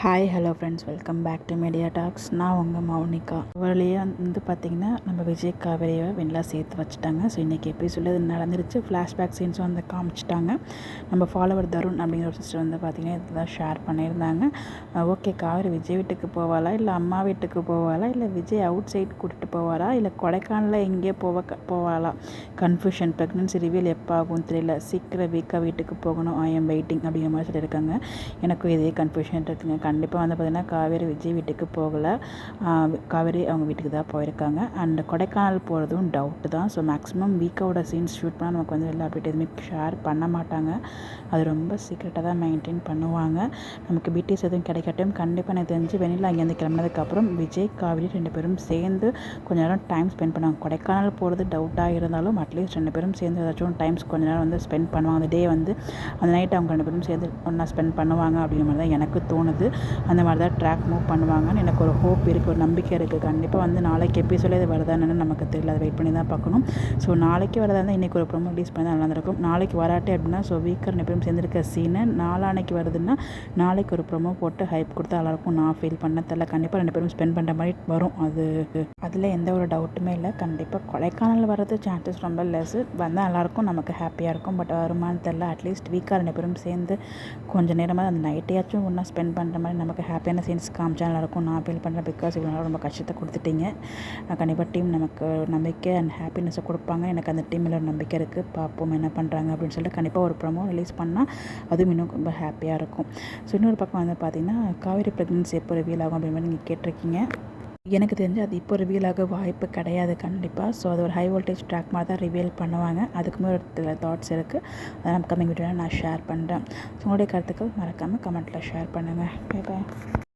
Hi hello friends, welcome back to media talks. நான் உங்கள் மௌனிகா. வழியே வந்து பார்த்திங்கன்னா நம்ம விஜய் காவேரியை வெண்ணிலா சேர்த்து வச்சுட்டாங்க. ஸோ இன்றைக்கி எபிசோடில் இது நடந்துருச்சு. ஃப்ளாஷ்பேக் சீன்ஸும் வந்து காமிச்சிட்டாங்க. நம்ம ஃபாலோவர் தருண் அப்படிங்கிற ஒரு சிஸ்டர் வந்து பார்த்திங்கன்னா இதுதான் ஷேர் பண்ணியிருந்தாங்க. ஓகே, காவேரி விஜய் வீட்டுக்கு போவாளா, இல்லை அம்மா வீட்டுக்கு போவாளா, இல்லை விஜய் அவுட் சைட் கூட்டிகிட்டு போவாரா, இல்லை கொடைக்கானலில் எங்கேயோ போவாளா, கன்ஃபியூஷன். ப்ரெக்னன்சி ரிவீல் எப்போ ஆகும் தெரியல, சீக்கிரம் வீக்காக வீட்டுக்கு போகணும், ஐ எம் வெயிட்டிங் அப்படிங்கிற மாதிரி சொல்லியிருக்காங்க. எனக்கும் இதே கன்ஃபியூஷன் இருக்குங்க. கண்டிப்பாக வந்து பார்த்திங்கன்னா காவேரி விஜய் வீட்டுக்கு போகலை, காவேரி அவங்க வீட்டுக்கு தான் போயிருக்காங்க. அண்ட் கொடைக்கானல் போகிறதும் டவுட்டு தான். ஸோ மேக்ஸிமம் வீக்கோட சீன்ஸ் ஷூட் பண்ணால் நமக்கு வந்து எல்லா அப்டேட் எதுவுமே ஷேர் பண்ண மாட்டாங்க. அது ரொம்ப சீக்ரெட்டாக தான் மெயின்டைன் பண்ணுவாங்க. நமக்கு பிடிஎஸ் எதுவும் கிடைக்கட்டும். கண்டிப்பாக எனக்கு தெரிஞ்சு வெண்ணிலா அங்கேருந்து கிளம்புனதுக்கப்புறம் விஜய் காவேரி 2 பேரும் சேர்ந்து கொஞ்சம் நேரம் டைம் ஸ்பெண்ட் பண்ணுவாங்க. கொடைக்கானல் போகிறது டவுட்டாக இருந்தாலும் அட்லீஸ்ட் 2 பேரும் சேர்ந்து ஏதாச்சும் டைம்ஸ் கொஞ்சம் நேரம் வந்து ஸ்பெண்ட் பண்ணுவாங்க. அந்த டே வந்து அந்த நைட் அவங்க 2 பேரும் சேர்ந்து ஒன்றா ஸ்பெண்ட் பண்ணுவாங்க அப்படிங்கிற மாதிரி தான் எனக்கு தோணுது. அந்த மாதிரி தான் ட்ராக் மூவ் பண்ணுவாங்கன்னு எனக்கு ஒரு ஹோப் இருக்குது, ஒரு நம்பிக்கை இருக்குது. கண்டிப்பாக வந்து நாளைக்கு எபிசோட இது வருதான்னு நமக்கு தெரியல, அதை வெயிட் பண்ணி தான் பார்க்கணும். ஸோ நாளைக்கு வரதா இருந்தால் இன்றைக்கி ஒரு ப்ரோமோ ரிலீஸ் பண்ணி தான் நல்லாயிருக்கும். நாளைக்கு வராட்டே அப்படின்னா ஸோ வீக்கர் 2 பேரும் சேர்ந்துருக்க சீனை நாளானைக்கு வருதுன்னா நாளைக்கு ஒரு ப்ரோமோ போட்டு ஹைப் கொடுத்தா நல்லாயிருக்கும். நான் ஃபீல் பண்ண தெரியல. கண்டிப்பாக 2 பேரும் ஸ்பெண்ட் பண்ணுற மாதிரி வரும். அதில் எந்த ஒரு டவுட்டுமே இல்லை. கண்டிப்பாக கொடைக்கானல் வர்றது சான்சஸ் ரொம்ப லெஸ். வந்தால் நல்லாயிருக்கும், நமக்கு ஹாப்பியாக இருக்கும். பட் வருமானு தெரில. அட்லீஸ்ட் வீக்காக 2 பேரும் சேர்ந்து கொஞ்சம் நேரமாக அந்த நைட்டையாச்சும் ஒன்றா ஸ்பெண்ட் பண்ணுற மாதிரி நமக்கு ஹாப்பியான சீன்ஸ் காமிச்சா நல்லாயிருக்கும். நான் ஃபீல் பண்ணுறேன். பிகாஸ் இவ்வளோ நாள் ரொம்ப கஷ்டத்தை கொடுத்துட்டீங்க. கண்டிப்பாக டீம் நமக்கு நம்பிக்கை அண்ட் ஹாப்பினஸை கொடுப்பாங்க. எனக்கு அந்த டீமில் ஒரு நம்பிக்கை இருக்குது. பார்ப்போம் என்ன பண்ணுறாங்க அப்படின்னு சொல்லிட்டு கண்டிப்பாக ஒரு ப்ரோமோ ரிலீஸ் பண்ணால் அதுவும் இன்னும் ரொம்ப ஹாப்பியாக இருக்கும். ஸோ இன்னொரு பக்கம் வந்து பார்த்திங்கன்னா காவேரி ப்ரெக்னன்சி எப்போ ரிவீல் ஆகும் அப்படின்னு நீங்கள் கேட்டிருக்கீங்க. எனக்கு தெரிஞ்சு அது இப்போ ரிவீல் ஆக வாய்ப்பு கிடையாது கண்டிப்பாக. ஸோ அது ஒரு ஹை வோல்டேஜ் ட்ராக் மாதிரி தான் ரிவீல் பண்ணுவாங்க. அதுக்குமே ஒரு தாட்ஸ் இருக்குது. அதை கம்மிங் வீடியோவில் நான் ஷேர் பண்ணுறேன். ஸோ உங்களுடைய கருத்துக்கள் மறக்காமல் கமெண்ட்டில் ஷேர் பண்ணுங்கள். Bye bye.